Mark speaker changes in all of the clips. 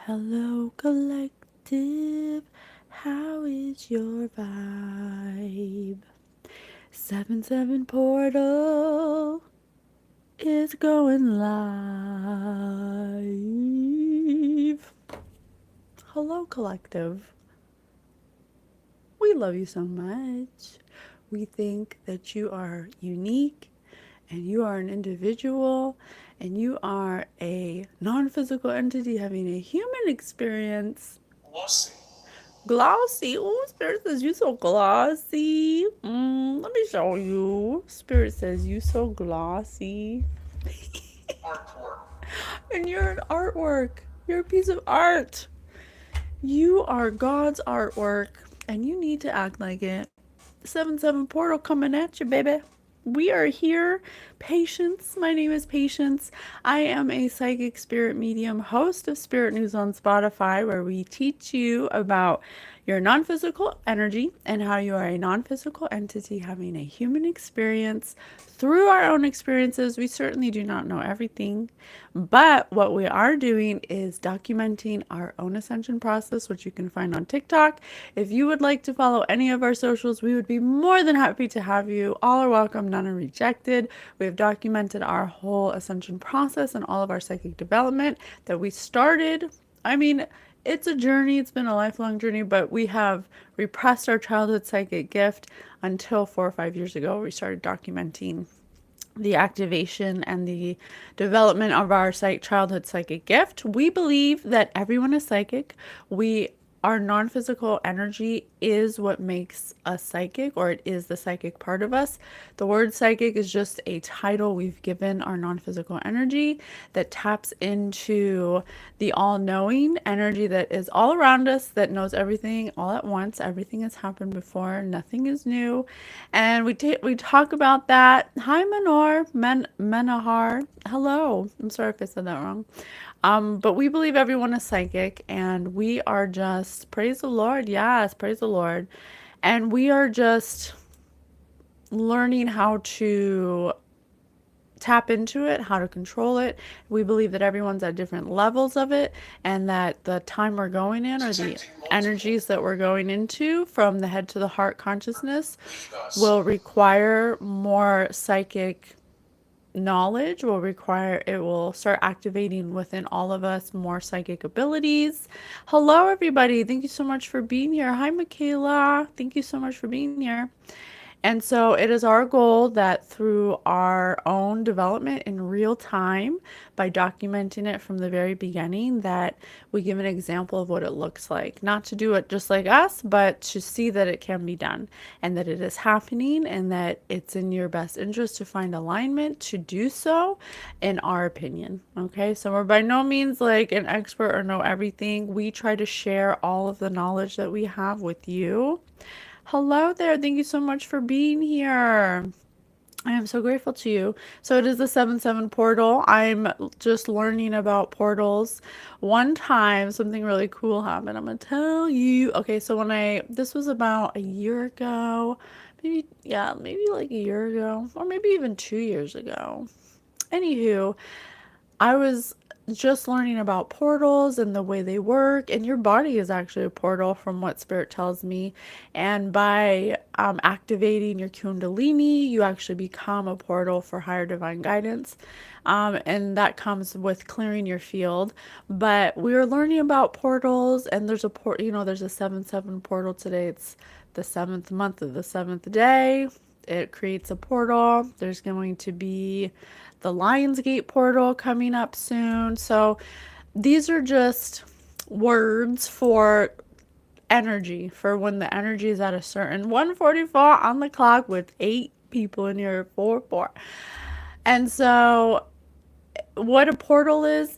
Speaker 1: Hello, collective. How is your vibe? 7-7 portal is going live. Hello, collective. We love you so much. We think that you are unique and you are an individual and you are a non physical entity having a human experience. Glossy. Oh, Spirit says you so glossy. Let me show you. Spirit says you so glossy. And you're an artwork. You're a piece of art. You are God's artwork, and you need to act like it. 7-7 portal coming at you, baby. We are here. Patience. My name is Patience. I am a psychic spirit medium, host of Spirit News on Spotify, where we teach you about your non physical energy and how you are a non physical entity having a human experience. Through our own experiences, we certainly do not know everything, but what we are doing is documenting our own ascension process, which you can find on TikTok. If you would like to follow any of our socials, we would be more than happy to have you. All are welcome, none are rejected. We have documented our whole ascension process and all of our psychic development that we started. I mean, it's a journey, it's been a lifelong journey, but we have repressed our childhood psychic gift until 4 or 5 years ago. We started documenting the activation and the development of our childhood psychic gift. We believe that everyone is psychic. Our non-physical energy is what makes us psychic, or it is the psychic part of us. The word psychic is just a title we've given our non-physical energy that taps into the all-knowing energy that is all around us, that knows everything all at once. Everything has happened before, nothing is new. And we talk about that. Hi, Menahar. Hello. I'm sorry if I said that wrong. But we believe everyone is psychic, and we are just, praise the Lord. Yes, praise the Lord. And we are just learning how to tap into it, how to control it. We believe that everyone's at different levels of it, and that the time we're going in, or the energies that we're going into from the head to the heart consciousness, will require more psychic knowledge, it will start activating within all of us more psychic abilities. Hello, everybody. Thank you so much for being here. Hi, Michaela. Thank you so much for being here. And so it is our goal that through our own development in real time, by documenting it from the very beginning, that we give an example of what it looks like. Not to do it just like us, but to see that it can be done and that it is happening, and that it's in your best interest to find alignment to do so, in our opinion. Okay, so we're by no means like an expert or know everything. We try to share all of the knowledge that we have with you. Hello there. Thank you so much for being here. I am so grateful to you. So it is the 7-7 portal. I'm just learning about portals. One time, something really cool happened. I'm going to tell you. Okay, so this was about a year ago. Maybe like a year ago, or maybe even 2 years ago. Anywho, I was just learning about portals and the way they work, and your body is actually a portal from what Spirit tells me. And by activating your Kundalini, you actually become a portal for higher divine guidance. And that comes with clearing your field. But we were learning about portals, and there's there's a 7-7 portal today. It's the seventh month of the seventh day. It creates a portal. There's going to be the Lionsgate portal coming up soon. So these are just words for energy, for when the energy is at a certain 144 on the clock with 8 people in here, 4. And so what a portal is,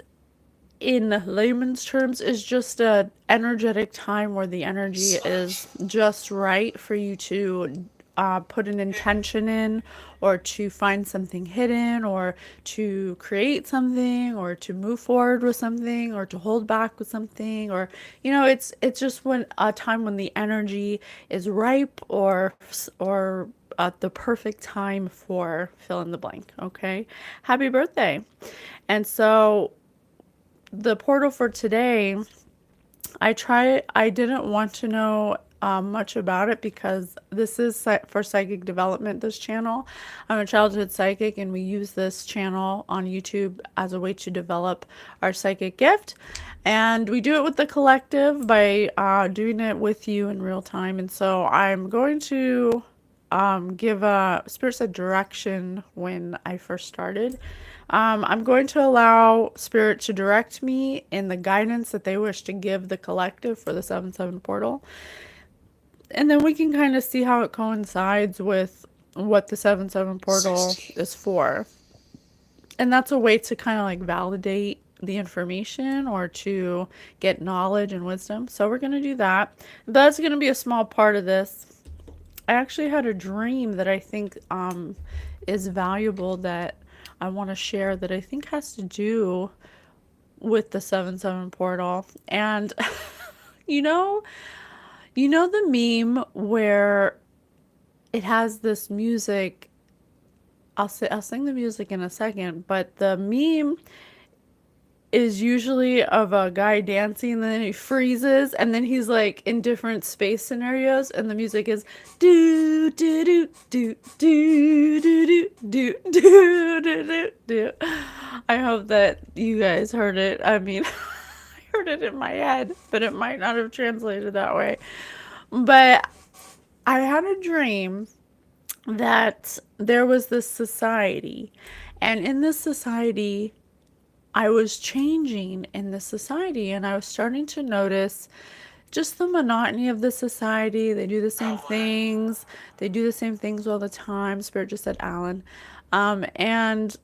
Speaker 1: in layman's terms, is just a energetic time where the energy is just right for you to put an intention in, or to find something hidden, or to create something, or to move forward with something, or to hold back with something, or it's just when a time when the energy is ripe, or at the perfect time for fill in the blank. Okay, happy birthday. And so the portal for today, I didn't want to know much about it because this is for psychic development, this channel. I'm a childhood psychic, and we use this channel on YouTube as a way to develop our psychic gift. And we do it with the collective by doing it with you in real time. And so I'm going to give a spirit said direction when I first started. I'm going to allow spirit to direct me in the guidance that they wish to give the collective for the 7/7 portal. And then we can kind of see how it coincides with what the 7/7 portal is for. And that's a way to kind of like validate the information or to get knowledge and wisdom. So we're going to do that. That's going to be a small part of this. I actually had a dream that I think is valuable that I want to share that I think has to do with the 7/7 portal. And you know, the meme where it has this music. I'll sing the music in a second, but the meme is usually of a guy dancing and then he freezes and then he's like in different space scenarios and the music is do do do do do do do do do do do. I hope that you guys heard it. I mean, I heard it in my head, but it might not have translated that way. But I had a dream that there was this society, and in this society I was changing in the society, and I was starting to notice just the monotony of the society. They do the same things. They do the same things all the time. Spirit just said Alan. And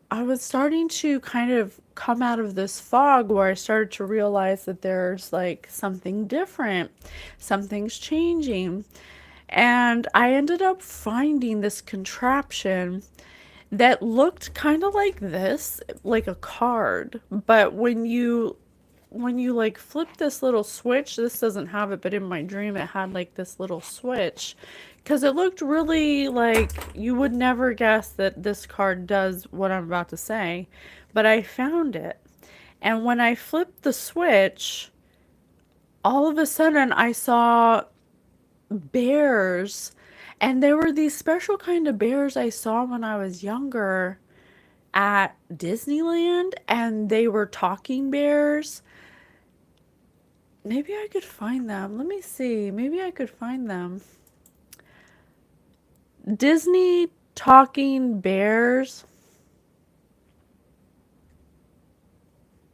Speaker 1: I was starting to kind of come out of this fog where I started to realize that there's like something different. Something's changing. And I ended up finding this contraption that looked kind of like this, like a card. But when you like flip this little switch, this doesn't have it, but in my dream it had like this little switch, because it looked really like you would never guess that this card does what I'm about to say. But I found it, and when I flipped the switch, all of a sudden I saw bears. And there were these special kind of bears I saw when I was younger at Disneyland, and they were talking bears. Maybe I could find them. Let me see. Maybe I could find them. Disney talking bears.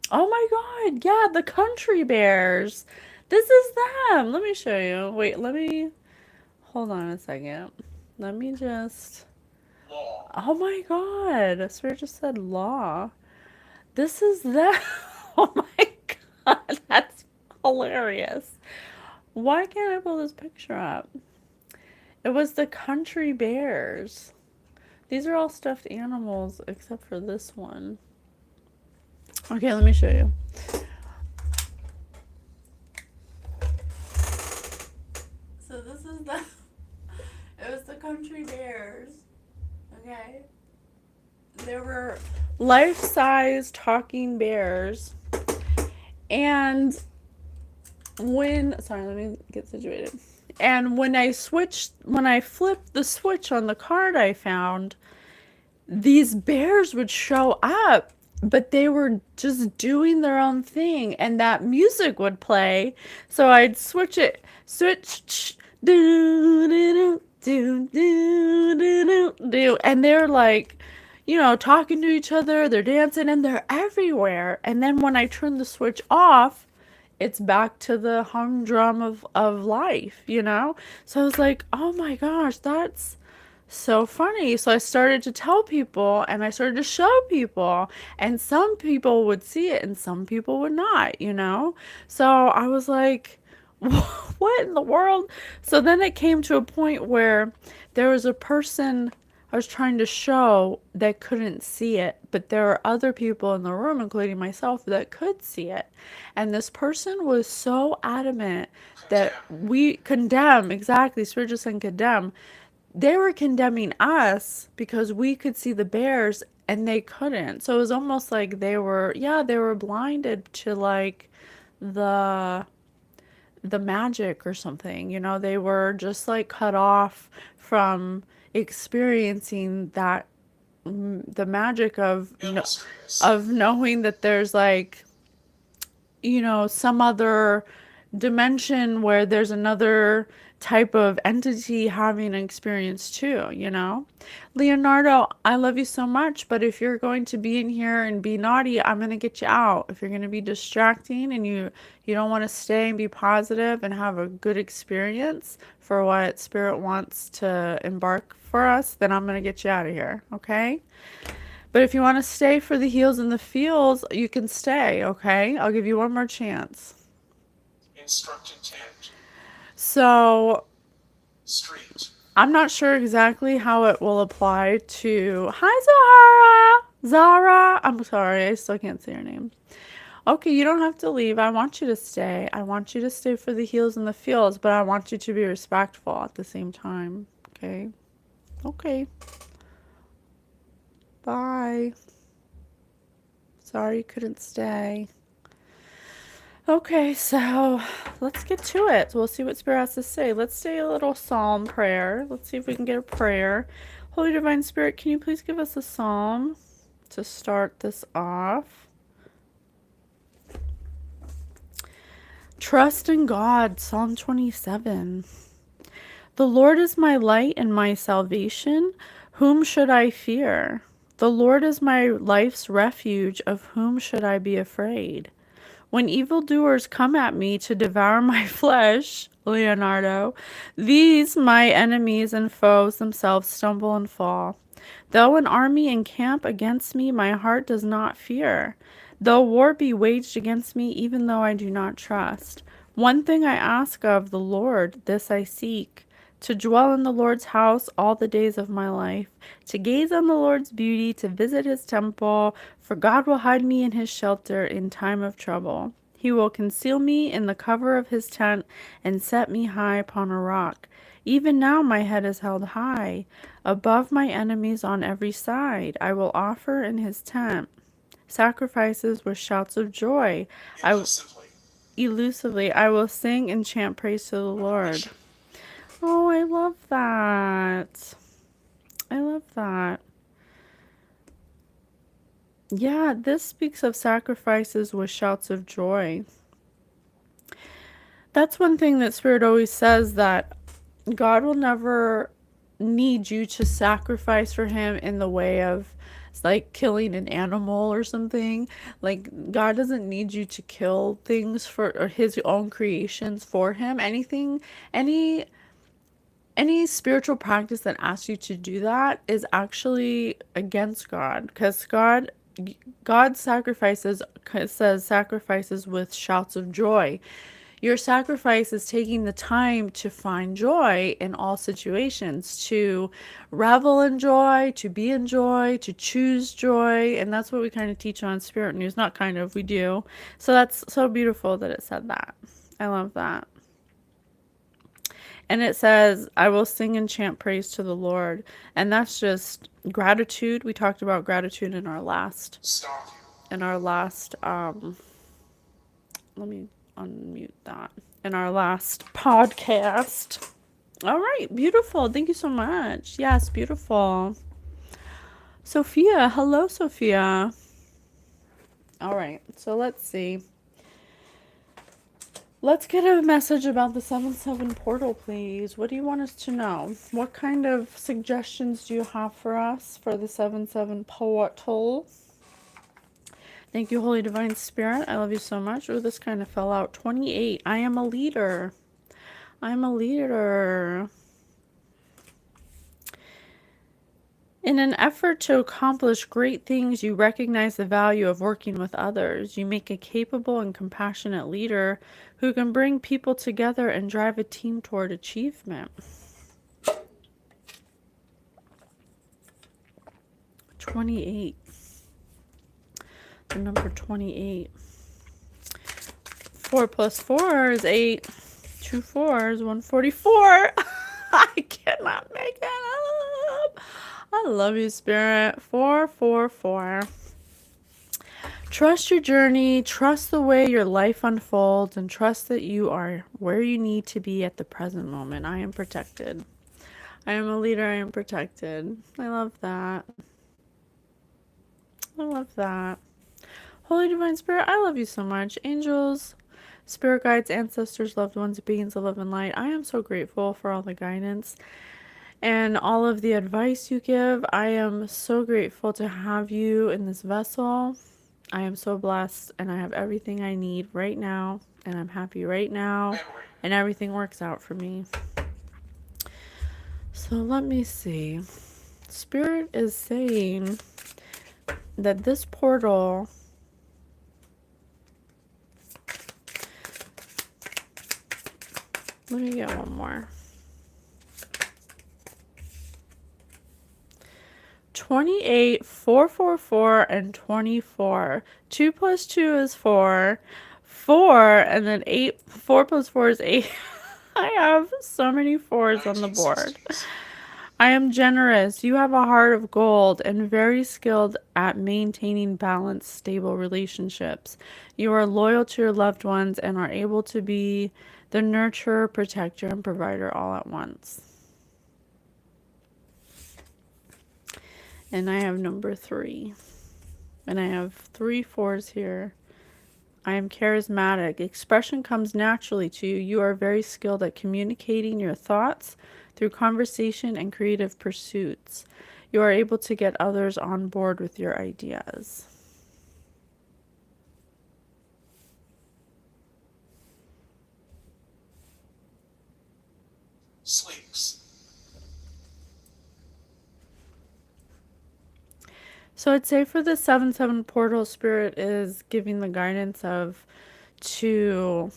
Speaker 1: Oh my God. Yeah, the country bears. This is them. Let me show you. Wait, hold on a second. Let me just... Oh my God. Spirit just said law. This is that. Oh my God. That's hilarious. Why can't I pull this picture up? It was the country bears. These are all stuffed animals except for this one. Okay, let me show you. So this is the... It was the country bears. Okay. There were life-size talking bears. And sorry, let me get situated. And when I flipped the switch on the card I found, these bears would show up, but they were just doing their own thing, and that music would play. So I'd switch, do do do do do do, and they're like, talking to each other, they're dancing, and they're everywhere. And then when I turn the switch off, it's back to the humdrum of life, So I was like, oh my gosh, that's so funny. So I started to tell people, and I started to show people, and some people would see it and some people would not, So I was like, what in the world? So then it came to a point where there was a person I was trying to show that couldn't see it, but there are other people in the room, including myself, that could see it. And this person was so adamant that we condemn, exactly, Spirit just saying condemn. They were condemning us because we could see the bears, and they couldn't. So it was almost like they were blinded to like the magic or something. You know, they were just like cut off from experiencing that the magic of of knowing that there's like, you know, some other dimension where there's another type of entity having an experience too, you know? Leonardo, I love you so much, but if you're going to be in here and be naughty, I'm going to get you out. If you're going to be distracting and you don't want to stay and be positive and have a good experience for what spirit wants to embark for us, then I'm going to get you out of here, okay? But if you want to stay for the heels and the feels, you can stay, okay? I'll give you one more chance. Instruct intent. So, street. I'm not sure exactly how it will apply to... Hi, Zahara! Zara! I'm sorry, I still can't say your name. Okay, you don't have to leave. I want you to stay. I want you to stay for the heels and the feels, but I want you to be respectful at the same time, okay? Okay. Bye. Sorry you couldn't stay. Okay, so let's get to it. We'll see what Spirit has to say. Let's say a little psalm prayer. Let's see if we can get a prayer. Holy Divine Spirit, can you please give us a psalm to start this off? Trust in God, Psalm 27. The Lord is my light and my salvation. Whom should I fear? The Lord is my life's refuge. Of whom should I be afraid? When evildoers come at me to devour my flesh, Leonardo, these my enemies and foes themselves stumble and fall. Though an army encamp against me, my heart does not fear. Though war be waged against me, even though I do not trust. One thing I ask of the Lord, this I seek, to dwell in the Lord's house all the days of my life, to gaze on the Lord's beauty, to visit his temple, for God will hide me in his shelter in time of trouble. He will conceal me in the cover of his tent and set me high upon a rock. Even now my head is held high, above my enemies on every side. I will offer in his tent sacrifices with shouts of joy. Elusively, I will sing and chant praise to the Lord. Oh, I love that. I love that. Yeah, this speaks of sacrifices with shouts of joy. That's one thing that Spirit always says, that God will never need you to sacrifice for him in the way of like killing an animal or something. Like, God doesn't need you to kill things for or his own creations for him. Any spiritual practice that asks you to do that is actually against God, because God sacrifices, it says sacrifices with shouts of joy. Your sacrifice is taking the time to find joy in all situations, to revel in joy, to be in joy, to choose joy. And that's what we kind of teach on Spirit News. Not kind of, we do. So that's so beautiful that it said that. I love that. And it says, I will sing and chant praise to the Lord. And that's just gratitude. We talked about gratitude in our last, let me unmute that, in our last podcast. All right, beautiful. Thank you so much. Yes, beautiful. Sophia, hello, Sophia. All right, so let's see. Let's get a message about the 7/7 portal, please. What do you want us to know? What kind of suggestions do you have for us for the 7/7 portal? Thank you, Holy Divine Spirit. I love you so much. Oh, this kind of fell out. 28. I am a leader. I'm a leader. In an effort to accomplish great things, you recognize the value of working with others. You make a capable and compassionate leader who can bring people together and drive a team toward achievement. 28. The number 28. 4 plus 4 is 8. 2 4s, 144. I cannot make it up. I love you, Spirit. 444. Trust your journey, trust the way your life unfolds, and trust that you are where you need to be at the present moment. I am protected. I am a leader, I am protected. I love that. I love that. Holy Divine Spirit, I love you so much. Angels, spirit guides, ancestors, loved ones, beings of love and light, I am so grateful for all the guidance and all of the advice you give. I am so grateful to have you in this vessel. I am so blessed and I have everything I need right now and I'm happy right now and everything works out for me. So let me see. Spirit is saying that this portal, let me get one more. 28, 444, and 24. 2 plus 2 is 4. 4, and then 8. 4 plus 4 is 8. I have so many 4s on the board. I am generous. You have a heart of gold and very skilled at maintaining balanced, stable relationships. You are loyal to your loved ones and are able to be the nurturer, protector, and provider all at once. And I have number 3. And I have 3 4s here. I am charismatic. Expression comes naturally to you. You are very skilled at communicating your thoughts through conversation and creative pursuits. You are able to get others on board with your ideas.
Speaker 2: Sleeps.
Speaker 1: So I'd say for the 7-7 portal, Spirit is giving the guidance of to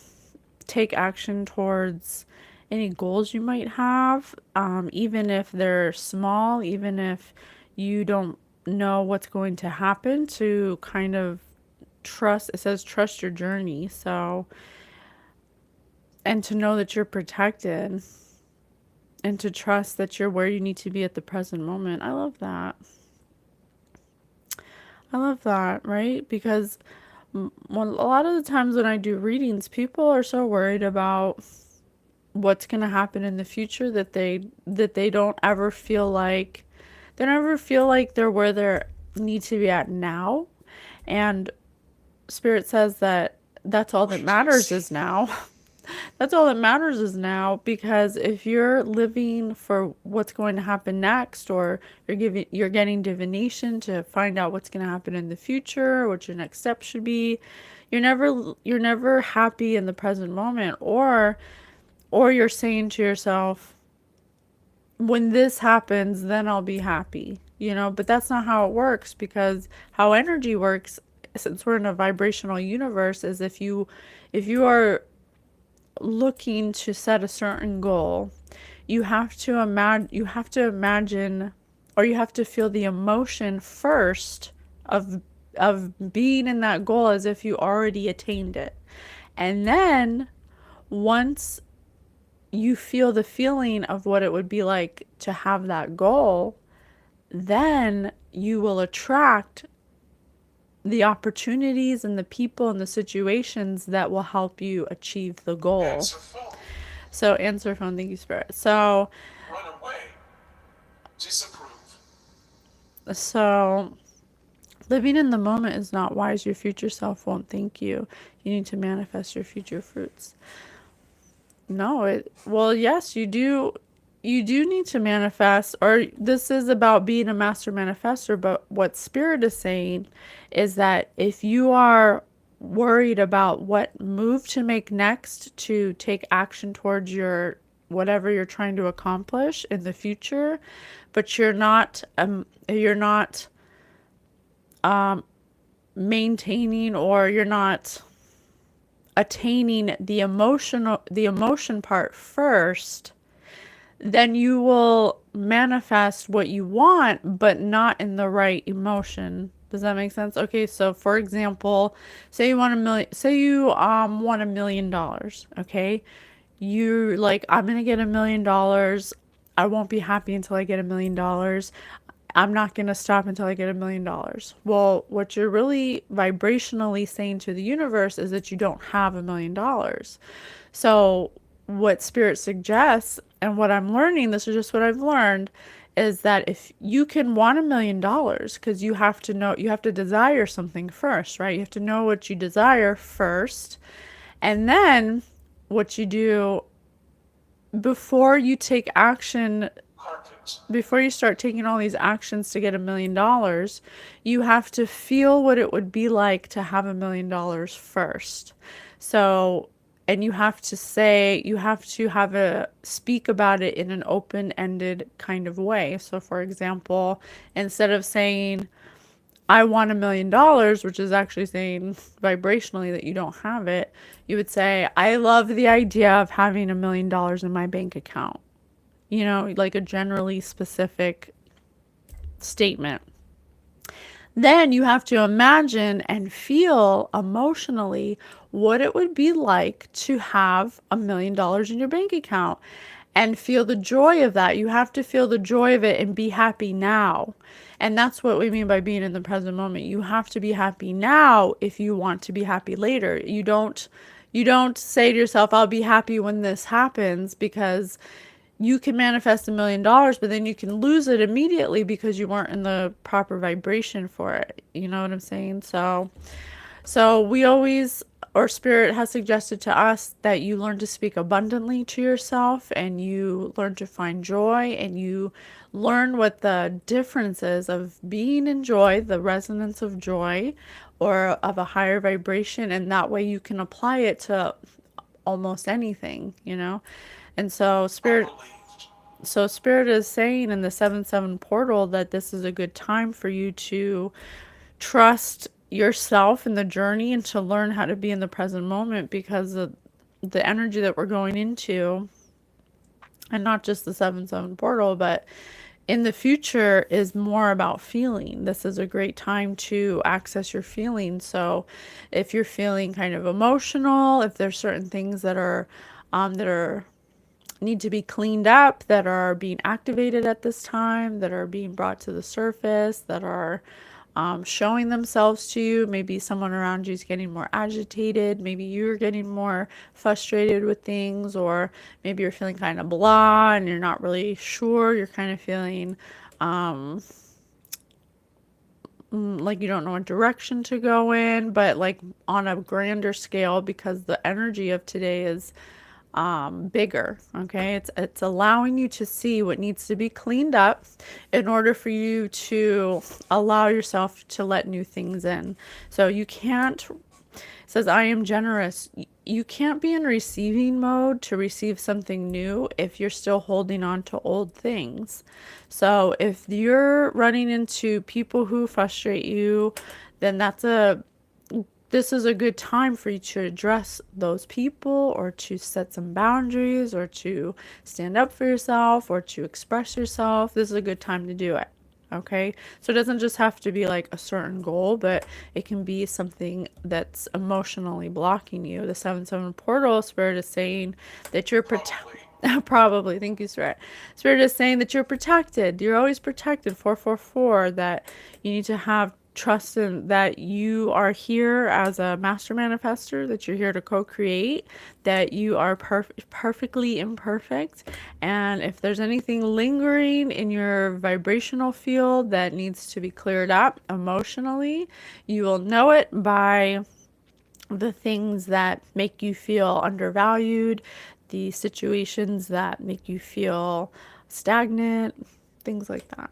Speaker 1: take action towards any goals you might have, even if they're small, even if you don't know what's going to happen, to kind of trust. It says trust your journey. So, and to know that you're protected and to trust that you're where you need to be at the present moment. I love that. I love that, right? Because a lot of the times when I do readings, people are so worried about what's going to happen in the future that they don't ever feel like they're where they need to be at now. And Spirit says that that's all that matters is now. That's all that matters is now, because if you're living for what's going to happen next, or you're getting divination to find out what's going to happen in the future, what your next step should be, you're never happy in the present moment, or you're saying to yourself, when this happens, then I'll be happy, but that's not how it works, because how energy works, since we're in a vibrational universe, is if you are looking to set a certain goal, you have to imagine, or you have to feel the emotion first of being in that goal as if you already attained it. And then once you feel the feeling of what it would be like to have that goal, then you will attract the opportunities and the people and the situations that will help you achieve the goal.
Speaker 2: Answer phone.
Speaker 1: So answer phone, thank you, Spirit. So
Speaker 2: Run away. Disapprove.
Speaker 1: So living in the moment is not wise. Your future self won't thank you. You need to manifest your future fruits. No, well, yes, you do. You do need to manifest, or this is about being a master manifestor, but what Spirit is saying is that if you are worried about what move to make next to take action towards your whatever you're trying to accomplish in the future, but you're not maintaining, or you're not attaining the emotion part first, then you will manifest what you want, but not in the right emotion. Does that make sense? Okay, so for example, say you want $1 million. Okay, you're like, I'm gonna get $1 million. I won't be happy until I get $1 million. I'm not going to stop until I get $1 million. Well, what you're really vibrationally saying to the universe is that you don't have $1 million. So, what spirit suggests, and what I'm learning, this is just what I've learned, is that if you can want $1 million, because you have to know, you have to desire something first, right? You have to know what you desire first. And then what you do before you take action,
Speaker 2: carpet,
Speaker 1: before you start taking all these actions to get $1 million, you have to feel what it would be like to have $1 million first. So, and you have to say, you have to have a speak about it in an open-ended kind of way. So, for example, instead of saying, I want $1 million, which is actually saying vibrationally that you don't have it, you would say, I love the idea of having $1 million in my bank account. You know, like a generally specific statement. Then you have to imagine and feel emotionally what it would be like to have $1 million in your bank account and feel the joy of that. You have to feel the joy of it and be happy now. And that's what we mean by being in the present moment. You have to be happy now if you want to be happy later. You don't say to yourself, I'll be happy when this happens, because you can manifest $1 million, but then you can lose it immediately because you weren't in the proper vibration for it. You know what I'm saying? So we always, or Spirit has suggested to us that you learn to speak abundantly to yourself, and you learn to find joy, and you learn what the difference is of being in joy, the resonance of joy, or of a higher vibration, and that way you can apply it to almost anything, you know? And so
Speaker 2: unbelieved,
Speaker 1: Spirit is saying in the 7/7 portal that this is a good time for you to trust yourself in the journey and to learn how to be in the present moment, because of the energy that we're going into, and not just the 7/7 portal, but in the future is more about feeling. This is a great time to access your feelings. So if you're feeling kind of emotional, if there's certain things that are need to be cleaned up, that are being activated at this time, that are being brought to the surface, that are showing themselves to you. Maybe someone around you is getting more agitated. Maybe you're getting more frustrated with things, or maybe you're feeling kind of blah and you're not really sure. You're kind of feeling like you don't know what direction to go in, but like on a grander scale, because the energy of today is bigger. Okay, it's allowing you to see what needs to be cleaned up in order for you to allow yourself to let new things in. So you can't, it says, I am generous. You can't be in receiving mode to receive something new if you're still holding on to old things. So if you're running into people who frustrate you, then this is a good time for you to address those people, or to set some boundaries, or to stand up for yourself, or to express yourself. This is a good time to do it. Okay, so it doesn't just have to be like a certain goal, but it can be something that's emotionally blocking you. The 7/7 portal, Spirit is saying that you're
Speaker 2: probably,
Speaker 1: probably, thank you, Spirit. Spirit is saying that you're protected. You're always protected. 444, that you need to have trust in that you are here as a master manifester, that you're here to co-create, that you are perfectly imperfect. And if there's anything lingering in your vibrational field that needs to be cleared up emotionally, you will know it by the things that make you feel undervalued, the situations that make you feel stagnant, things like that.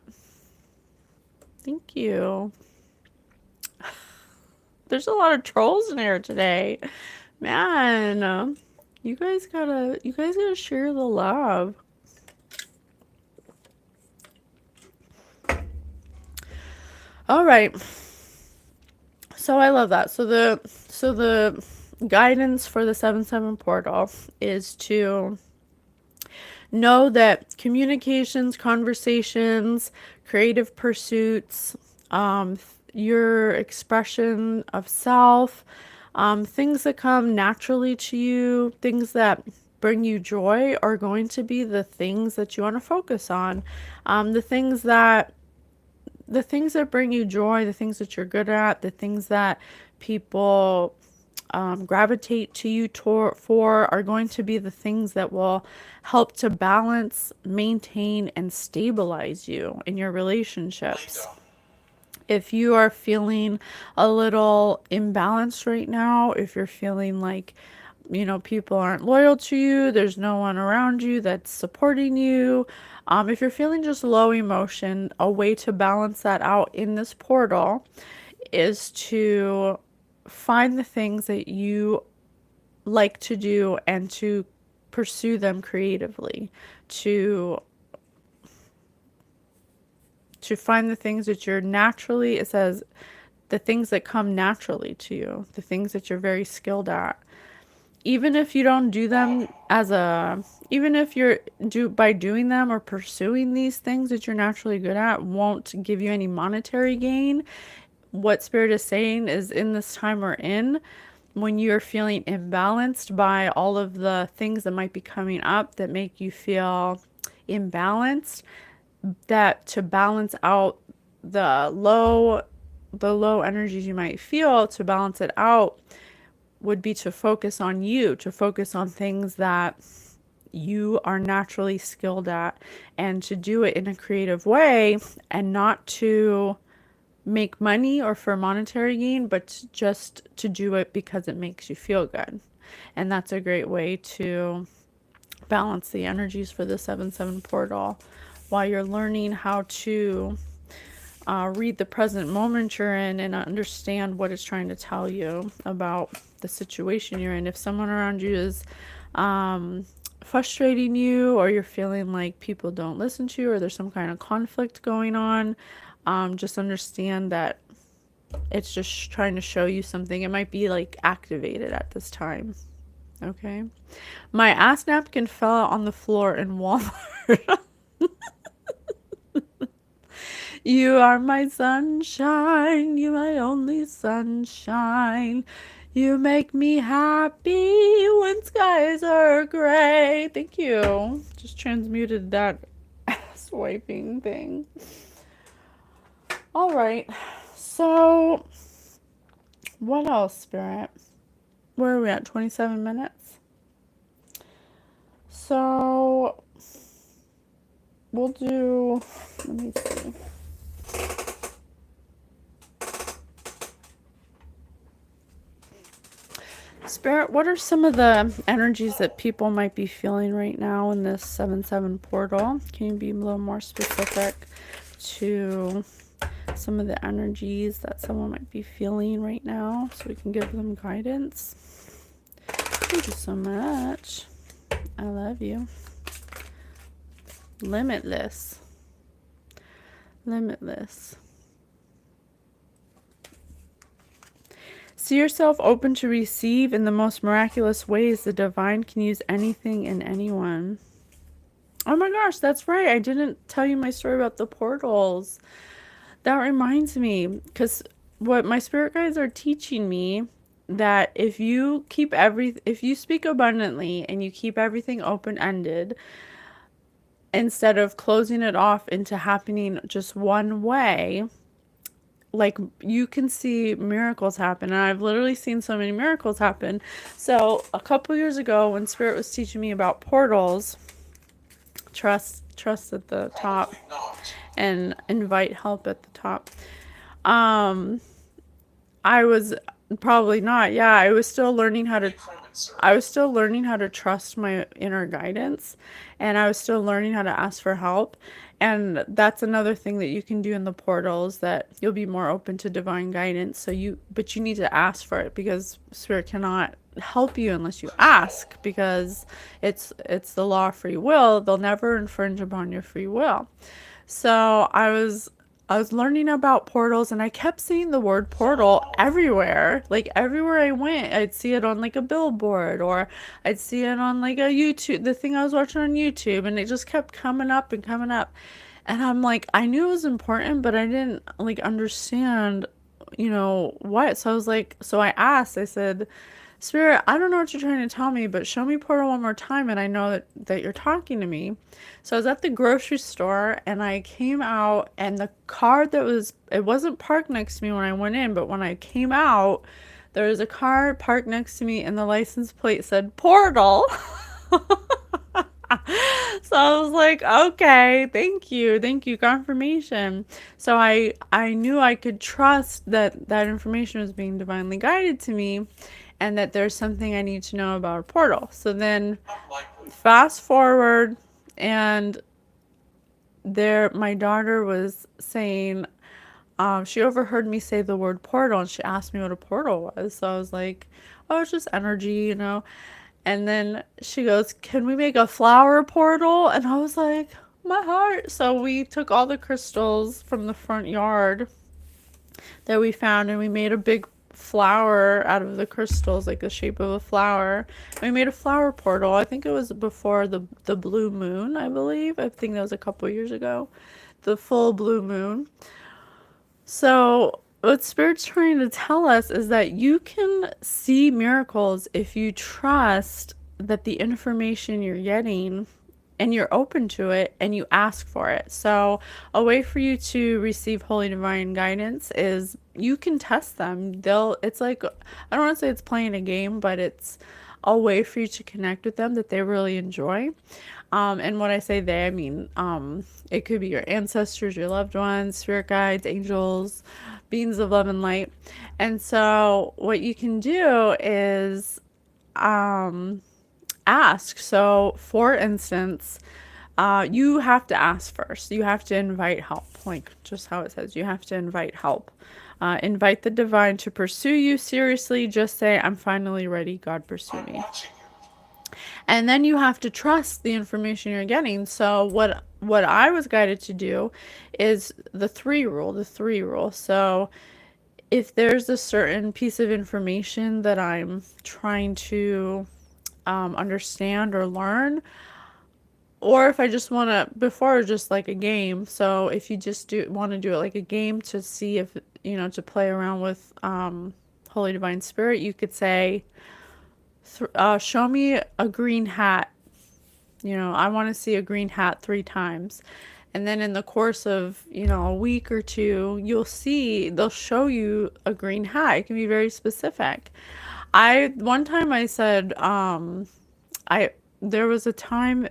Speaker 1: Thank you. There's a lot of trolls in here today. Man, you guys gotta share the love. All right. So I love that. So the guidance for the 7/7 portal is to know that communications, conversations, creative pursuits, your expression of self, things that come naturally to you, things that bring you joy, are going to be the things that you want to focus on. The things that the things that bring you joy, the things that you're good at, the things that people gravitate to you for are going to be the things that will help to balance, maintain, and stabilize you in your relationships.
Speaker 2: Lingo.
Speaker 1: If you are feeling a little imbalanced right now, if you're feeling like, people aren't loyal to you, there's no one around you that's supporting you, if you're feeling just low emotion, a way to balance that out in this portal is to find the things that you like to do and to pursue them creatively, to find the things that you're naturally, it says, the things that come naturally to you, the things that you're very skilled at. Even if you don't do them even if you're by doing them or pursuing these things that you're naturally good at won't give you any monetary gain. What Spirit is saying is, in this time we're in, when you're feeling imbalanced by all of the things that might be coming up that make you feel imbalanced, that to balance out the low energies you might feel, to balance it out would be to focus on you, to focus on things that you are naturally skilled at, and to do it in a creative way, and not to make money or for monetary gain, but just to do it because it makes you feel good. And that's a great way to balance the energies for the 7/7 portal while you're learning how to read the present moment you're in and understand what it's trying to tell you about the situation you're in. If someone around you is frustrating you, or you're feeling like people don't listen to you, or there's some kind of conflict going on, just understand that it's just trying to show you something. It might be like activated at this time. Okay. My ass napkin fell out on the floor in Walmart. You are my sunshine, you my only sunshine. You make me happy when skies are gray. Thank you. Just transmuted that ass wiping thing. All right. So, what else, Spirit? Where are we at? 27 minutes? So, we'll do, let me see. Spirit, what are some of the energies that people might be feeling right now in this 7/7 portal? Can you be a little more specific to some of the energies that someone might be feeling right now so we can give them guidance? Thank you so much. I love you. Limitless. Limitless. See yourself open to receive in the most miraculous ways. The divine can use anything and anyone. Oh my gosh, that's right. I didn't tell you my story about the portals. That reminds me, because what my spirit guides are teaching me, that if you speak abundantly and you keep everything open-ended, instead of closing it off into happening just one way, like, you can see miracles happen. And I've literally seen so many miracles happen. So a couple years ago, when Spirit was teaching me about portals, trust at the top and invite help at the top, I was probably not. Yeah, I was still learning how to trust my inner guidance, and I was still learning how to ask for help. And that's another thing that you can do in the portals, that you'll be more open to divine guidance. But you need to ask for it, because Spirit cannot help you unless you ask, because it's the law of free will. They'll never infringe upon your free will. So I was learning about portals, and I kept seeing the word portal everywhere. Like, everywhere I went, I'd see it on like a billboard, or I'd see it on like a YouTube, the thing I was watching on YouTube, and it just kept coming up and coming up. And I'm like, I knew it was important, but I didn't like understand, what. So I was like, so I asked, I said, Spirit, I don't know what you're trying to tell me, but show me portal one more time and I know that you're talking to me. So I was at the grocery store and I came out and the car it wasn't parked next to me when I went in, but when I came out, there was a car parked next to me and the license plate said portal. So I was like, okay, thank you, confirmation. So I knew I could trust that that information was being divinely guided to me, and that there's something I need to know about a portal. So then,
Speaker 2: Unlikely.
Speaker 1: fast forward, and my daughter was saying, she overheard me say the word portal, and she asked me what a portal was. So I was like, oh, it's just energy, you know. And then she goes, can we make a flower portal? And I was like, my heart. So we took all the crystals from the front yard that we found and we made a big flower out of the crystals, like the shape of a flower. We made a flower portal. I think it was before the blue moon, I believe. I think that was a couple years ago. The full blue moon. So, what Spirit's trying to tell us is that you can see miracles if you trust that the information you're getting and you're open to it and you ask for it. So, a way for you to receive holy divine guidance is you can test them. It's like, I don't want to say it's playing a game, but it's a way for you to connect with them that they really enjoy. And when I say they, I mean, it could be your ancestors, your loved ones, spirit guides, angels, beings of love and light. And so what you can do is ask. So, for instance, you have to ask first. You have to invite help, like just how it says. You have to invite help. Invite the divine to pursue you seriously. Just say, I'm finally ready. God, pursue
Speaker 2: I'm
Speaker 1: me.
Speaker 2: watching you.
Speaker 1: And then you have to trust the information you're getting. So what I was guided to do is the three rule. So if there's a certain piece of information that I'm trying to understand or learn, or if I just want to, before just like a game. So if you just want to do it like a game to see if, to play around with Holy Divine Spirit, you could say, show me a green hat. I want to see a green hat 3 times. And then in the course of, a week or two, they'll show you a green hat. It can be very specific. One time I said, there was a time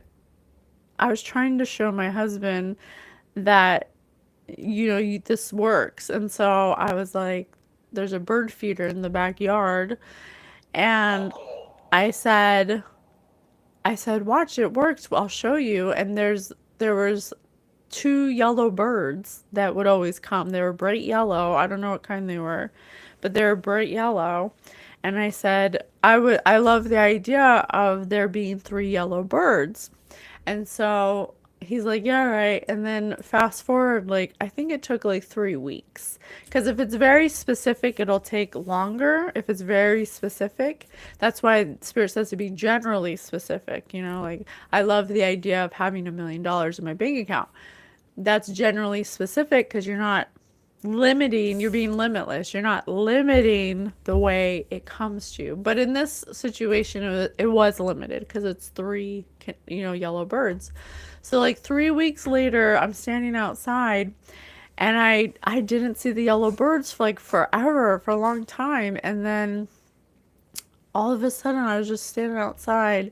Speaker 1: I was trying to show my husband that, this works. And so I was like, there's a bird feeder in the backyard. And
Speaker 2: Alcohol.
Speaker 1: I said, watch, it works. I'll show you. And there was 2 yellow birds that would always come. They were bright yellow. I don't know what kind they were, but they were bright yellow. And I said, I love the idea of there being 3 yellow birds. And so he's like, yeah, right. And then fast forward, like, I think it took like 3 weeks. Because if it's very specific, it'll take longer. If it's very specific, that's why Spirit says to be generally specific. Like, I love the idea of having $1 million in my bank account. That's generally specific because you're being limitless. You're not limiting the way it comes to you. But in this situation, it was limited because it's 3 yellow birds. So like 3 weeks later, I'm standing outside and I didn't see the yellow birds for like forever, for a long time. And then all of a sudden I was just standing outside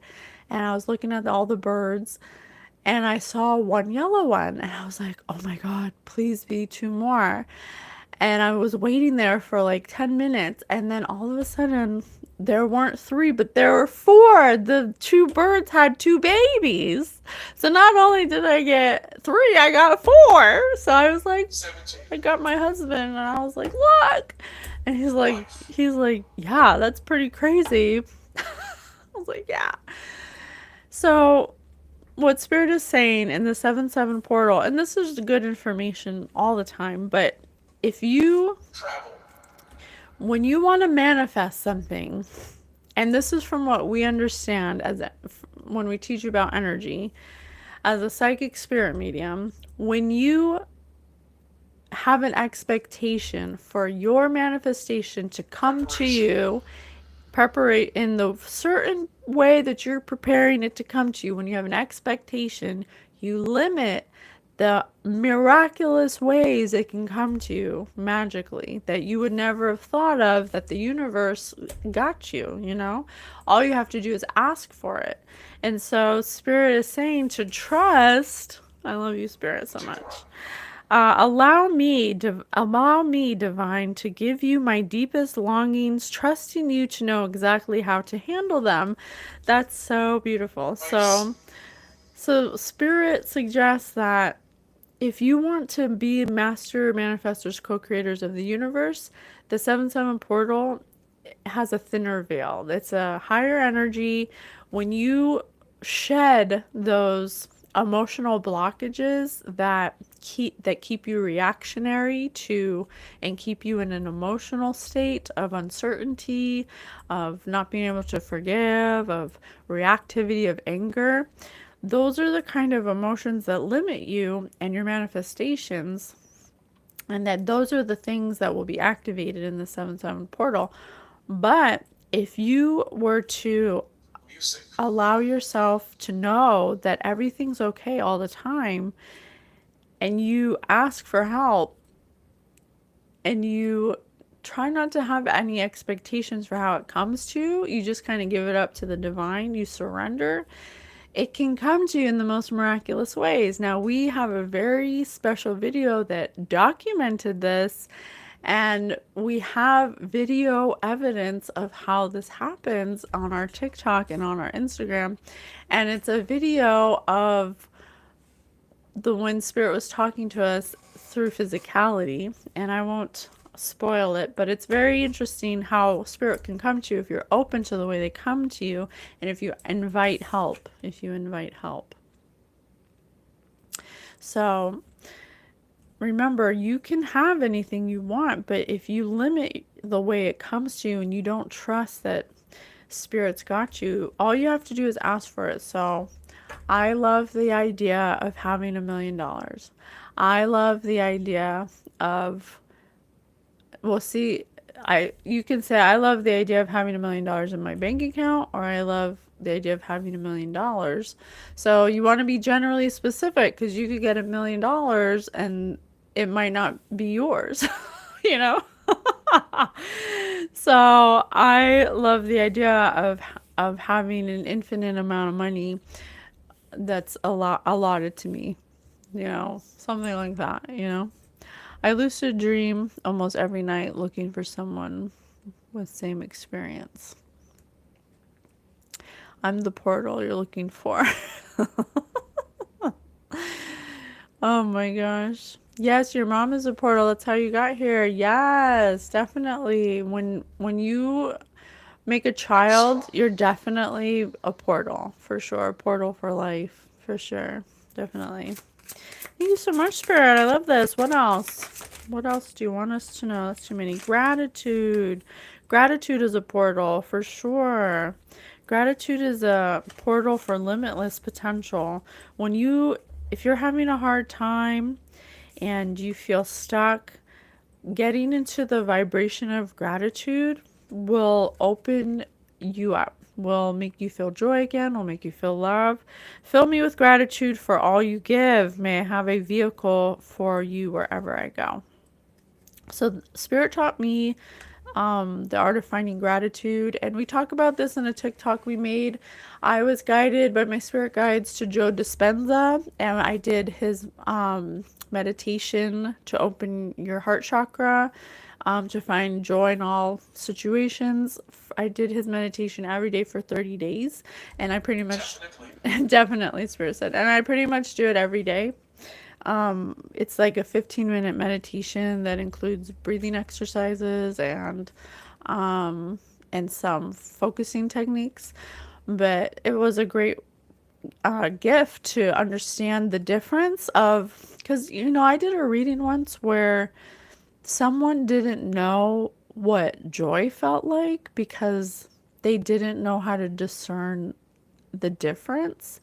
Speaker 1: and I was looking at all the birds and I saw one yellow one and I was like, oh my God, please be 2 more. And I was waiting there for like 10 minutes and then all of a sudden there weren't 3, but there were 4. The 2 birds had 2 babies. So not only did I get 3, I got 4. So I was like,
Speaker 2: 17.
Speaker 1: I got my husband and I was like, look. And he's like, yeah, that's pretty crazy. I was like, yeah. So what Spirit is saying in the 7/7 portal, and this is good information all the time, but if
Speaker 2: Travel.
Speaker 1: when you want to manifest something, and this is from what we understand when we teach about energy, as a psychic spirit medium, when you have an expectation for your manifestation to come to you, preparate in the certain way that you're preparing it to come to you. When you have an expectation, you limit the miraculous ways it can come to you magically that you would never have thought of, that the universe got you, you know? All you have to do is ask for it. And so Spirit is saying to trust. I love you, Spirit, so much. Allow me, divine, to give you my deepest longings, trusting you to know exactly how to handle them. That's so beautiful.
Speaker 2: Nice.
Speaker 1: So Spirit suggests that if you want to be master manifestors, co-creators of the universe, the 7/7 portal has a thinner veil. It's a higher energy. When you shed those emotional blockages that keep you reactionary to and keep you in an emotional state of uncertainty, of not being able to forgive, of reactivity, of anger, those are the kind of emotions that limit you and your manifestations, and that those are the things that will be activated in the 7/7 portal. But if you were to
Speaker 2: Music.
Speaker 1: allow yourself to know that everything's okay all the time, and you ask for help, and you try not to have any expectations for how it comes to you, you just kind of give it up to the divine, you surrender, it can come to you in the most miraculous ways. Now, we have a very special video that documented this, and we have video evidence of how this happens on our TikTok and on our Instagram. And it's a video of the when Spirit was talking to us through physicality. And I won't spoil it, but it's very interesting how Spirit can come to you if you're open to the way they come to you, and if you invite help. So remember, you can have anything you want, but if you limit the way it comes to you and you don't trust that Spirit's got you, all you have to do is ask for it. So I love the idea of having $1 million. I love the idea of, well, see, you can say I love the idea of having $1 million in my bank account, or I love the idea of having $1 million. So you want to be generally specific, because you could get $1 million and it might not be yours, you know? So I love the idea of having an infinite amount of money that's allotted to me, you know, something like that, you know. I lucid dream almost every night looking for someone with same experience. I'm the portal you're looking for. Oh my gosh. Yes, your mom is a portal. That's how you got here. Yes, definitely. When you make a child, you're definitely a portal, for sure. A portal for life, for sure. Definitely. Thank you so much, Spirit. I love this. What else? What else do you want us to know? That's too many. Gratitude. Gratitude is a portal, for sure. Gratitude is a portal for limitless potential. If you're having a hard time and you feel stuck, getting into the vibration of gratitude will open you up, will make you feel joy again, will make you feel love. Fill me with gratitude for all you give. May I have a vehicle for you wherever I go. So Spirit taught me the art of finding gratitude, and we talk about this in a TikTok we made. I was guided by my spirit guides to Joe Dispenza, and I did his meditation to open your heart chakra, to find joy in all situations. I did his meditation every day for 30 days, and I pretty much definitely, Spirit said, and I pretty much do it every day. It's like a 15-minute meditation that includes breathing exercises and some focusing techniques. But it was a great gift to understand the difference of, because, you know, I did a reading once where someone didn't know what joy felt like because they didn't know how to discern the difference,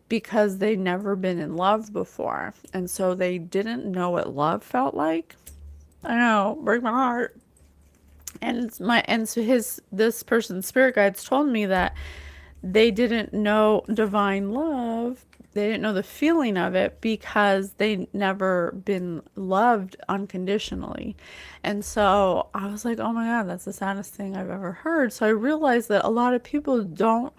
Speaker 1: because they'd never been in love before. And so they didn't know what love felt like. I know, break my heart. And so this person's spirit guides told me that they didn't know divine love. They didn't know the feeling of it because they never been loved unconditionally. And so I was like, oh my God, that's the saddest thing I've ever heard. So I realized that a lot of people don't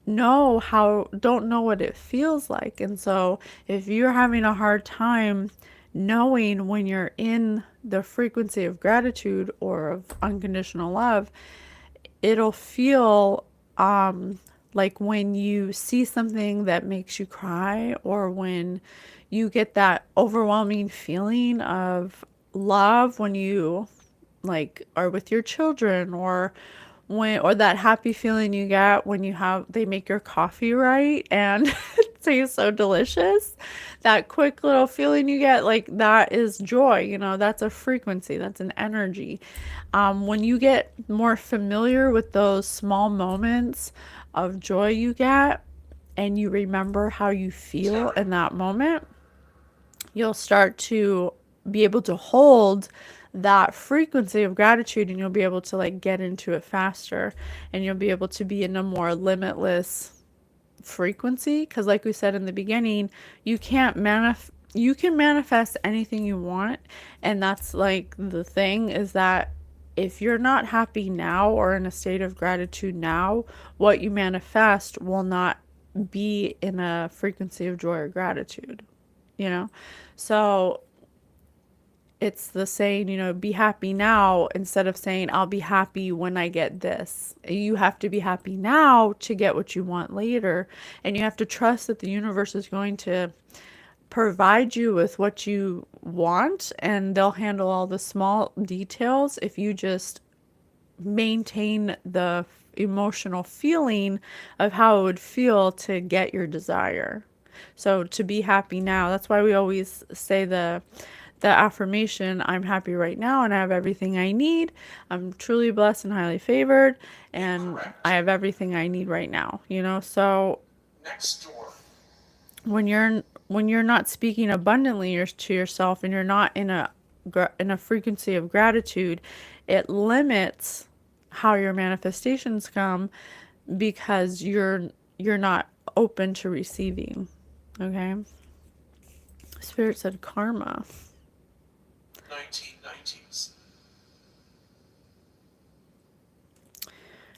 Speaker 1: know what it feels like. And so if you're having a hard time knowing when you're in the frequency of gratitude or of unconditional love, it'll feel like when you see something that makes you cry, or when you get that overwhelming feeling of love when you like are with your children, or that happy feeling you get when they make your coffee right and it tastes so delicious. That quick little feeling you get, like, that is joy. That's a frequency, that's an energy. When you get more familiar with those small moments of joy you get, and you remember how you feel in that moment, you'll start to be able to hold that frequency of gratitude, and you'll be able to like get into it faster, and you'll be able to be in a more limitless frequency, because like we said in the beginning, you can manifest anything you want. And that's like the thing, is that if you're not happy now or in a state of gratitude now, what you manifest will not be in a frequency of joy or gratitude, you know? So it's the saying, be happy now, instead of saying, I'll be happy when I get this. You have to be happy now to get what you want later. And you have to trust that the universe is going to provide you with what you want, and they'll handle all the small details if you just maintain the emotional feeling of how it would feel to get your desire. So to be happy now, that's why we always say the affirmation, I'm happy right now and I have everything I need. I'm truly blessed and highly favored, and I have everything I need right now, So
Speaker 2: Next door.
Speaker 1: when you're not speaking abundantly to yourself, and you're not in a frequency of gratitude, it limits how your manifestations come, because you're not open to receiving. Okay? Spirit said karma.
Speaker 2: 1990s.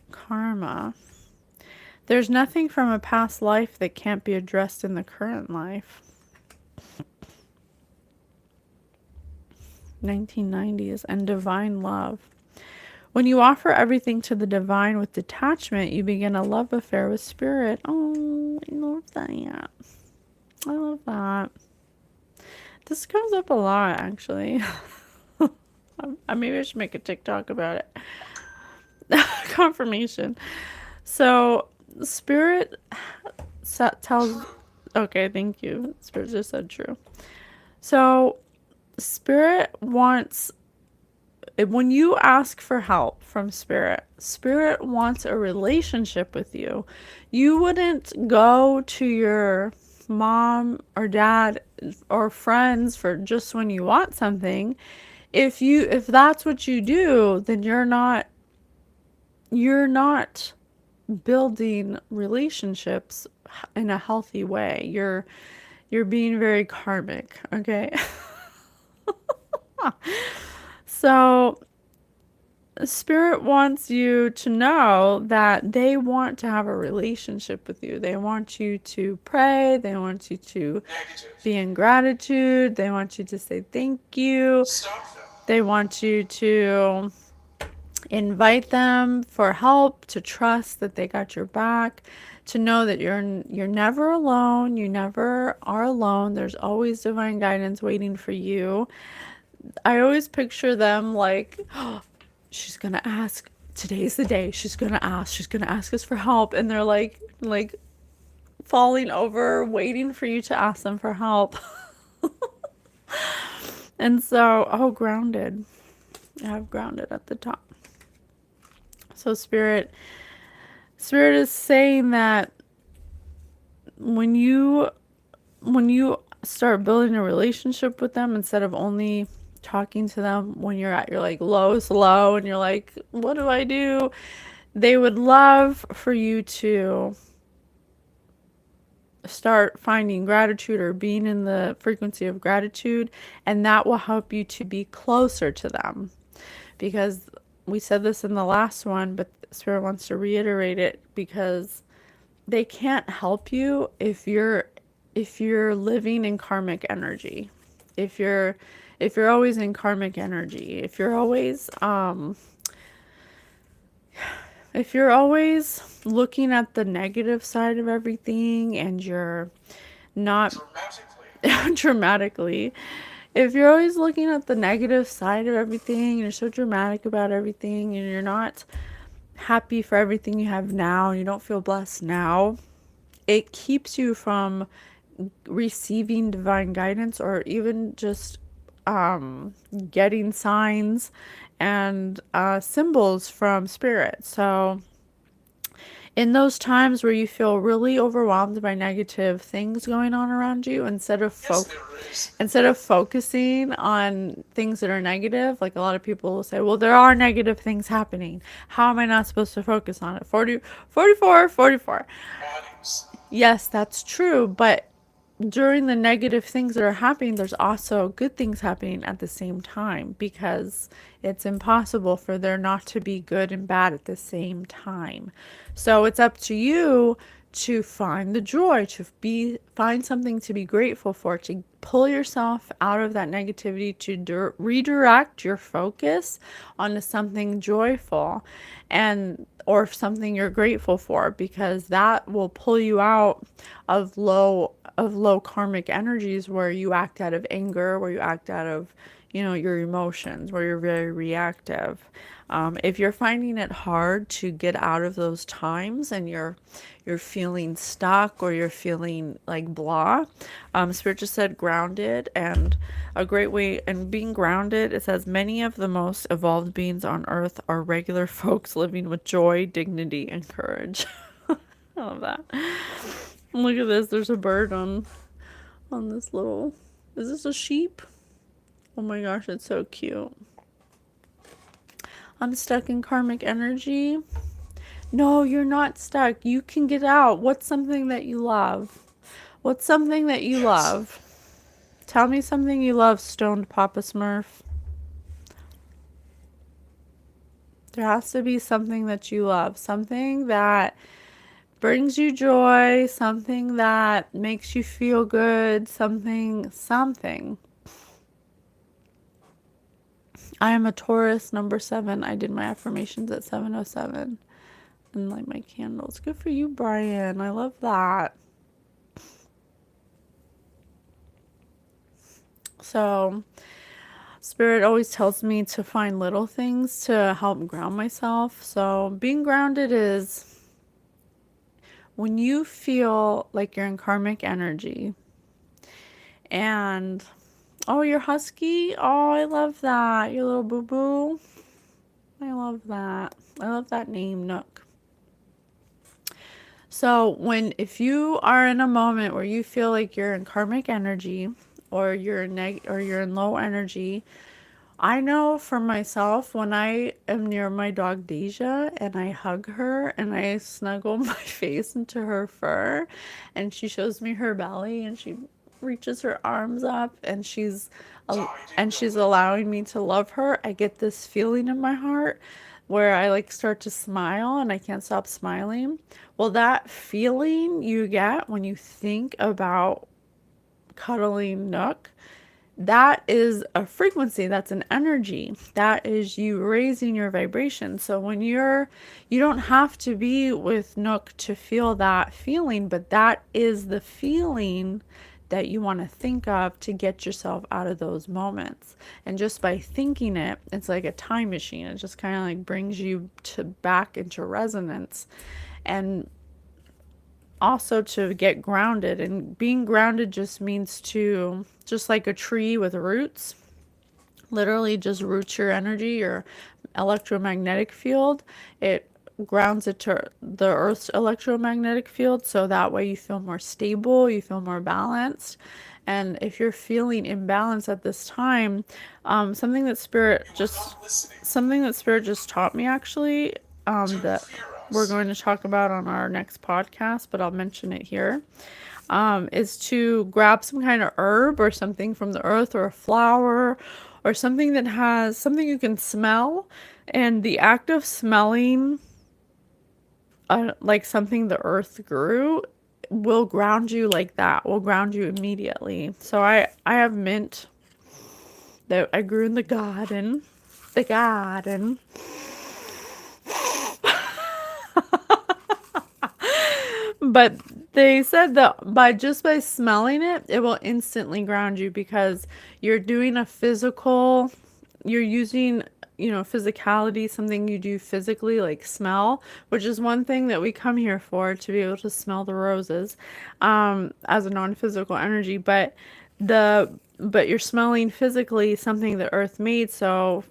Speaker 1: Karma. There's nothing from a past life that can't be addressed in the current life. 1990s. And divine love. When you offer everything to the divine with detachment, you begin a love affair with spirit. Oh, I love that. I love that. This comes up a lot, actually. Maybe I should make a TikTok about it. Confirmation. So, spirit tells. Okay, thank you. Spirit just said true. So, spirit wants. When you ask for help from spirit, spirit wants a relationship with you. You wouldn't go to your mom or dad or friends for just when you want something. If that's what you do, then you're not building relationships in a healthy way. You're being very karmic, okay? So spirit wants you to know that they want to have a relationship with you. They want you to pray. They want you to
Speaker 2: Negative.
Speaker 1: be in gratitude. They want you to say thank you.
Speaker 2: Stop them.
Speaker 1: They want you to invite them for help, to trust that they got your back, to know that you're never alone. You never are alone. There's always divine guidance waiting for you. I always picture them like, oh, she's gonna ask. Today's the day. She's gonna ask. She's gonna ask us for help, and they're like falling over, waiting for you to ask them for help. And so, grounded. I have grounded at the top. So spirit is saying that when you start building a relationship with them, instead of only talking to them when you're at your like lowest low and you're like, what do I do? They would love for you to start finding gratitude or being in the frequency of gratitude, and that will help you to be closer to them. Because we said this in the last one, but Spirit wants to reiterate it, because they can't help you if you're living in karmic energy. If you're always in karmic energy, if you're always looking at the negative side of everything, and you're not
Speaker 2: dramatically.
Speaker 1: dramatically, if you're always looking at the negative side of everything, and you're so dramatic about everything, and you're not happy for everything you have now, and you don't feel blessed now, it keeps you from receiving divine guidance, or even just getting signs and symbols from spirit. So in those times where you feel really overwhelmed by negative things going on around you,
Speaker 2: Yes, there is.
Speaker 1: instead of focusing on things that are negative, like a lot of people will say, well, there are negative things happening. How am I not supposed to focus on it? 40, 44, 44.
Speaker 2: Bodies.
Speaker 1: Yes, that's true, but during the negative things that are happening, there's also good things happening at the same time, because it's impossible for there not to be good and bad at the same time. So it's up to you to find the joy, find something to be grateful for, to pull yourself out of that negativity, to redirect your focus onto something joyful, and or something you're grateful for, because that will pull you out of low karmic energies, where you act out of anger, where you act out of, your emotions, where you're very reactive. If you're finding it hard to get out of those times, and you're feeling stuck, or you're feeling like blah, Spirit just said grounded, and a great way, and being grounded, it says many of the most evolved beings on earth are regular folks living with joy, dignity, and courage. I love that. Look at this. There's a bird on this little. Is this a sheep? Oh my gosh, it's so cute. I'm stuck in karmic energy. No, you're not stuck. You can get out. What's something that you love? What's something that you
Speaker 2: Yes.
Speaker 1: love? Tell me something you love, stoned Papa Smurf. There has to be something that you love. Something that brings you joy. Something that makes you feel good. Something. I am a Taurus, number 7. I did my affirmations at 7:07. And light my candles. Good for you, Brian. I love that. So, Spirit always tells me to find little things to help ground myself. So, being grounded is when you feel like you're in karmic energy, and oh, you're husky. Oh, I love that. Your little boo boo. I love that. I love that name, Nook. So if you are in a moment where you feel like you're in karmic energy, or you're in low energy, I know for myself, when I am near my dog Deja and I hug her and I snuggle my face into her fur, and she shows me her belly, and she reaches her arms up, and she's allowing me to love her, I get this feeling in my heart where I like start to smile, and I can't stop smiling. Well, that feeling you get when you think about cuddling Nook, that is a frequency, that's an energy, that is you raising your vibration. So you don't have to be with Nook to feel that feeling, but that is the feeling that you want to think of to get yourself out of those moments. And just by thinking it, it's like a time machine. It just kind of like brings you to back into resonance. And also to get grounded, and being grounded just means to, just like a tree with roots, literally just roots your energy, your electromagnetic field. It grounds it to the Earth's electromagnetic field, so that way you feel more stable, you feel more balanced. And if you're feeling imbalanced at this time, something that Spirit just taught me actually, that we're going to talk about on our next podcast, but I'll mention it here, is to grab some kind of herb or something from the earth, or a flower, or something that has something you can smell. And the act of smelling, like something the earth grew, will ground you like that, will ground you immediately. So I have mint that I grew in the garden. The garden. But they said that by smelling it, it will instantly ground you, because you're doing a physical, you're using, physicality, something you do physically, like smell, which is one thing that we come here for, to be able to smell the roses, as a non-physical energy. But you're smelling physically something the earth made. So,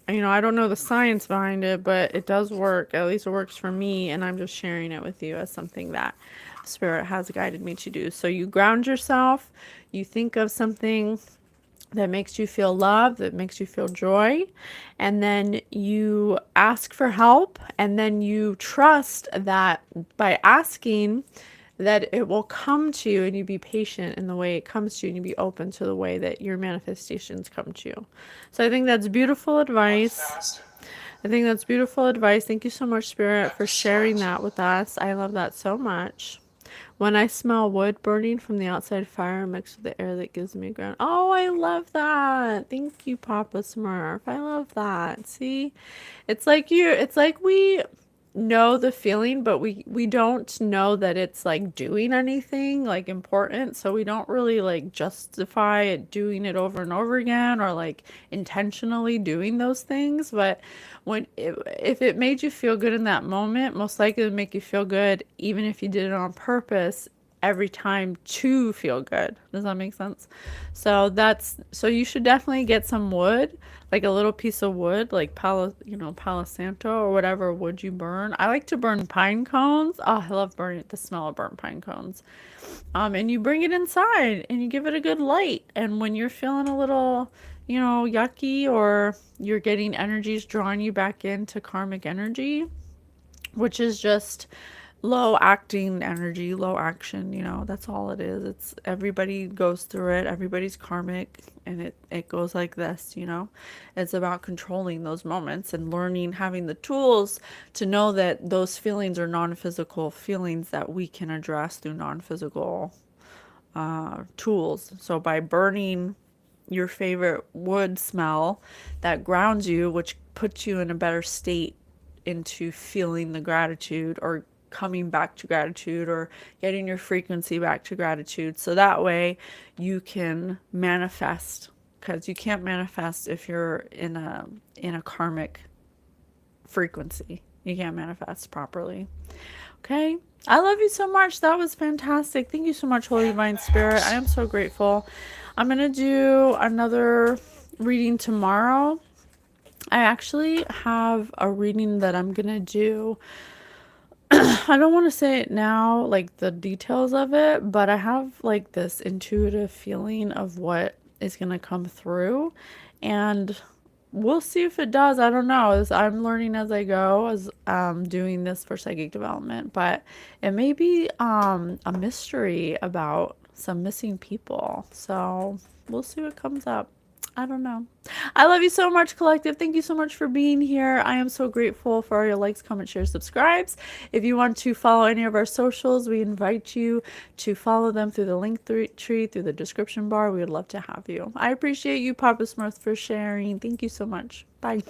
Speaker 1: I don't know the science behind it, but it does work. At least it works for me, and I'm just sharing it with you as something that Spirit has guided me to do. So you ground yourself, you think of something that makes you feel love, that makes you feel joy, and then you ask for help, and then you trust that by asking, that it will come to you, and you be patient in the way it comes to you, and you be open to the way that your manifestations come to you. So I think that's beautiful advice. I think that's beautiful advice. Thank you so much, Spirit, for sharing that with us. I love that so much. When I smell wood burning from the outside fire mixed with the air, that gives me ground. Oh, I love that. Thank you, Papa Smurf. I love that. See, it's like we know the feeling, but we don't know that it's like doing anything like important, so we don't really like justify it, doing it over and over again, or like intentionally doing those things. But if it made you feel good in that moment, most likely it would make you feel good even if you did it on purpose every time to feel good. Does that make sense? So you should definitely get some wood, like a little piece of wood, like Palo Santo or whatever wood you burn. I like to burn pine cones. Oh, I love burning the smell of burnt pine cones. And you bring it inside and you give it a good light. And when you're feeling a little, yucky, or you're getting energies drawing you back into karmic energy, which is just low acting energy, low action, that's all it is. It's everybody goes through it, everybody's karmic, and it goes like this. It's about controlling those moments and learning, having the tools to know that those feelings are non-physical feelings that we can address through non-physical tools. So by burning your favorite wood smell that grounds you, which puts you in a better state into feeling the gratitude, or coming back to gratitude, or getting your frequency back to gratitude, so that way you can manifest, because you can't manifest if you're in a karmic frequency. You can't manifest properly. Okay, I love you so much. That was fantastic. Thank you so much, Holy Divine Spirit. I am so grateful. I'm gonna do another reading tomorrow. I actually have a reading that I'm gonna do. I don't want to say it now, like the details of it, but I have like this intuitive feeling of what is gonna come through, and we'll see if it does. I don't know. I'm learning as I go, as doing this for psychic development, but it may be a mystery about some missing people. So we'll see what comes up. I don't know. I love you so much, Collective. Thank you so much for being here. I am so grateful for all your likes, comments, shares, subscribes. If you want to follow any of our socials, we invite you to follow them through the link tree, through the description bar. We would love to have you. I appreciate you, Papa Smurf, for sharing. Thank you so much. Bye.